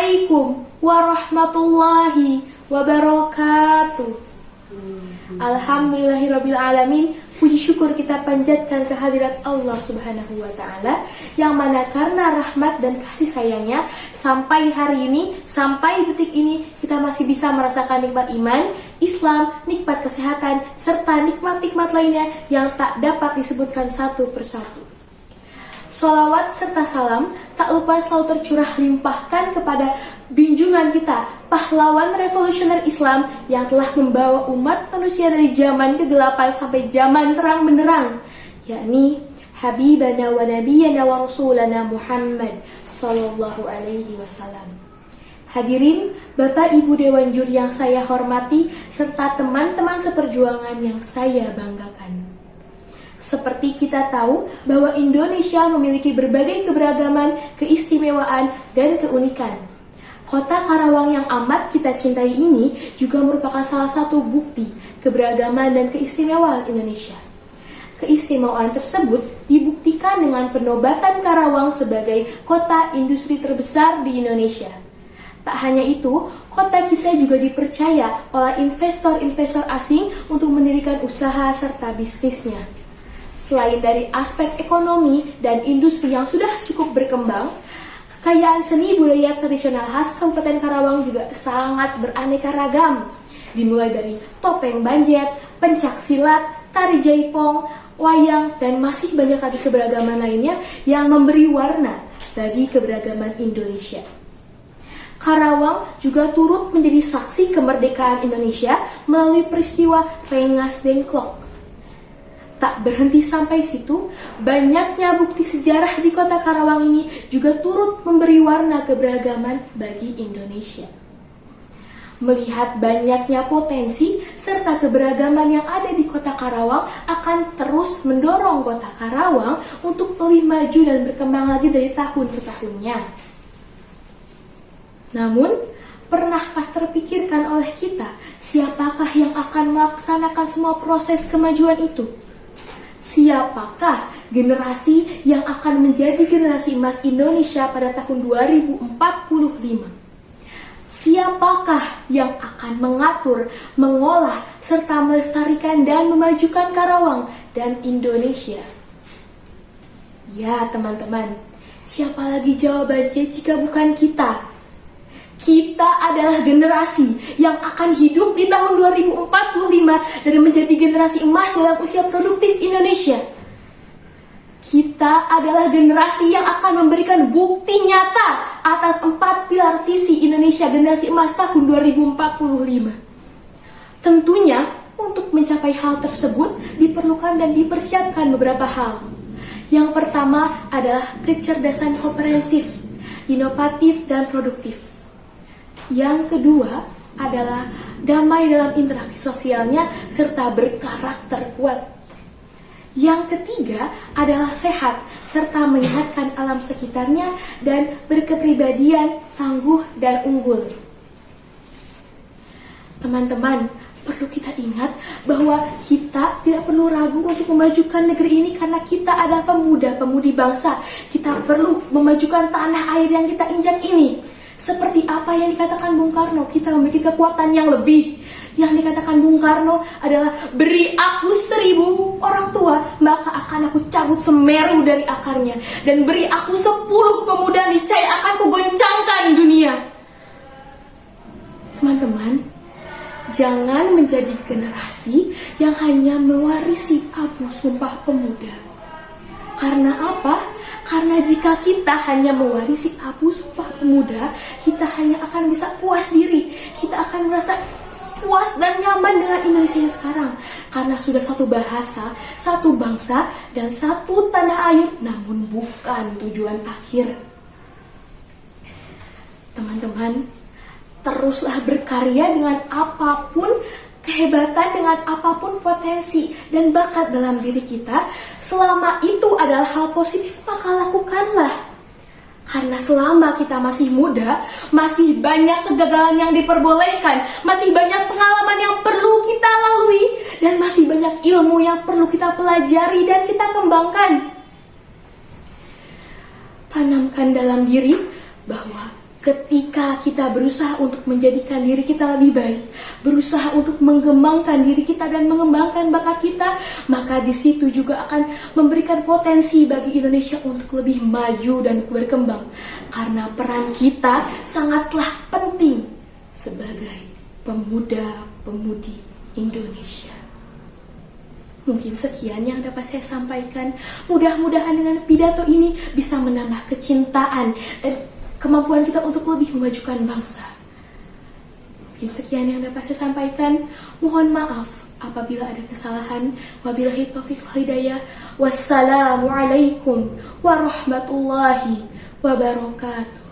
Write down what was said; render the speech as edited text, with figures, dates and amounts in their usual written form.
Assalamualaikum warahmatullahi wabarakatuh. Alhamdulillahirrabbilalamin. Puji syukur kita panjatkan kehadirat Allah Subhanahu wa Ta'ala, yang mana karena rahmat dan kasih sayangnya sampai hari ini, sampai detik ini, kita masih bisa merasakan nikmat iman, Islam, nikmat kesehatan, serta nikmat-nikmat lainnya yang tak dapat disebutkan satu persatu. Sholawat serta salam tak lupa selalu tercurah limpahkan kepada junjungan kita, pahlawan revolusioner Islam yang telah membawa umat manusia dari zaman ke-8 sampai zaman terang benderang, yakni Habibana wa Nabiyana wa Rasulana Muhammad Sallallahu Alaihi Wasallam. Hadirin, Bapak Ibu Dewan Juri yang saya hormati, serta teman-teman seperjuangan yang saya banggakan. Seperti kita tahu bahwa Indonesia memiliki berbagai keberagaman, keistimewaan, dan keunikan. Kota Karawang yang amat kita cintai ini juga merupakan salah satu bukti keberagaman dan keistimewaan Indonesia. Keistimewaan tersebut dibuktikan dengan penobatan Karawang sebagai kota industri terbesar di Indonesia. Tak hanya itu, kota kita juga dipercaya oleh investor-investor asing untuk mendirikan usaha serta bisnisnya. Selain dari aspek ekonomi dan industri yang sudah cukup berkembang, kekayaan seni budaya tradisional khas Kabupaten Karawang juga sangat beraneka ragam. Dimulai dari topeng banjet, pencak silat, tari jaipong, wayang, dan masih banyak lagi keberagaman lainnya yang memberi warna bagi keberagaman Indonesia. Karawang juga turut menjadi saksi kemerdekaan Indonesia melalui peristiwa Rengas Dengklok. Tak berhenti sampai situ, banyaknya bukti sejarah di kota Karawang ini juga turut memberi warna keberagaman bagi Indonesia. Melihat banyaknya potensi serta keberagaman yang ada di kota Karawang akan terus mendorong kota Karawang untuk lebih maju dan berkembang lagi dari tahun ke tahunnya. Namun, pernahkah terpikirkan oleh kita siapakah yang akan melaksanakan semua proses kemajuan itu? Siapakah generasi yang akan menjadi generasi emas Indonesia pada tahun 2045? Siapakah yang akan mengatur, mengolah, serta melestarikan dan memajukan Karawang dan Indonesia? Ya teman-teman, siapa lagi jawabannya jika bukan kita? Kita adalah generasi yang akan hidup di tahun 2045 dan menjadi generasi emas dalam usia produktif Indonesia. Kita adalah generasi yang akan memberikan bukti nyata atas 4 pilar visi Indonesia generasi emas tahun 2045. Tentunya untuk mencapai hal tersebut diperlukan dan dipersiapkan beberapa hal. Yang pertama adalah kecerdasan komprehensif, inovatif, dan produktif. Yang kedua adalah damai dalam interaksi sosialnya serta berkarakter kuat. Yang ketiga adalah sehat serta menyehatkan alam sekitarnya dan berkepribadian tangguh dan unggul. Teman-teman, perlu kita ingat bahwa kita tidak perlu ragu untuk memajukan negeri ini karena kita adalah pemuda-pemudi bangsa. Kita perlu memajukan tanah air yang kita injak ini. Seperti apa yang dikatakan Bung Karno, kita memiliki kekuatan yang lebih. Yang dikatakan Bung Karno adalah, beri aku 1000 orang tua, maka akan aku cabut Semeru dari akarnya. Dan beri aku 10 pemuda, niscaya akan kugoncangkan dunia. Teman-teman, jangan menjadi generasi yang hanya mewarisi abu Sumpah Pemuda. Karena apa? Karena jika kita hanya mewarisi abu Sumpah Pemuda, kita hanya akan bisa puas diri. Kita akan merasa puas dan nyaman dengan Indonesia yang sekarang. Karena sudah satu bahasa, satu bangsa, dan satu tanah air, namun bukan tujuan akhir. Teman-teman, teruslah berkarya dengan apapun kehebatan, dengan apapun potensi dan bakat dalam diri kita. Selama itu adalah hal positif, maka lakukanlah. Karena selama kita masih muda, masih banyak kegagalan yang diperbolehkan, masih banyak pengalaman yang perlu kita lalui, dan masih banyak ilmu yang perlu kita pelajari dan kita kembangkan. Tanamkan dalam diri bahwa Ketika kita berusaha untuk menjadikan diri kita lebih baik, berusaha untuk mengembangkan diri kita dan mengembangkan bakat kita, maka di situ juga akan memberikan potensi bagi Indonesia untuk lebih maju dan berkembang. Karena peran kita sangatlah penting sebagai pemuda-pemudi Indonesia. Mungkin sekian yang dapat saya sampaikan. Mudah-mudahan dengan pidato ini bisa menambah kecintaan dan kemampuan kita untuk lebih memajukan bangsa. Mungkin sekian yang dapat saya sampaikan. Mohon maaf apabila ada kesalahan. Wabillahi taufiq wal hidayah. Wassalamualaikum warahmatullahi wabarakatuh.